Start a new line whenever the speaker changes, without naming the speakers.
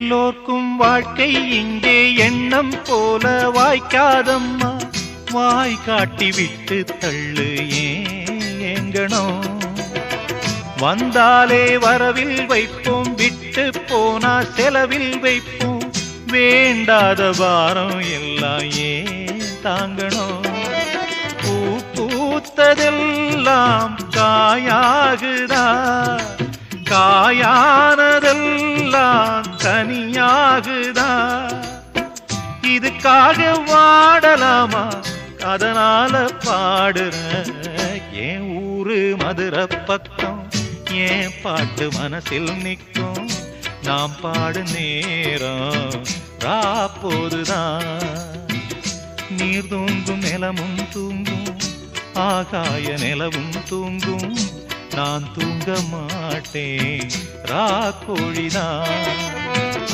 எல்லோர்க்கும் வாழ்க்கை இங்கே எண்ணம் போல வாய்க்காதம்மா. வாய் காட்டி விட்டு தள்ளு ஏங்கணும். வந்தாலே வரவில் வைப்போம், விட்டு போனா செலவில் வைப்போம். வேண்டாத பாரம் எல்லாம் ஏன் தாங்கணும். பூ பூத்ததெல்லாம் காயாகுதா, காயானதெல்லாம் தனியாகுதா. இதுக்காக வாடலாமா, அதனால பாடுற. என் ஊரு மதுரை பக்கம், என் பாட்டு மனசில் நிற்கும். நாம் பாடு நேரம் ராப்போதுதான். நீர் தூங்கும் நிலமும் தூங்கும், ஆகாய நிலவும் தூங்கும். நான் தூங்க மாட்டேன் ராக்கோழிதான்.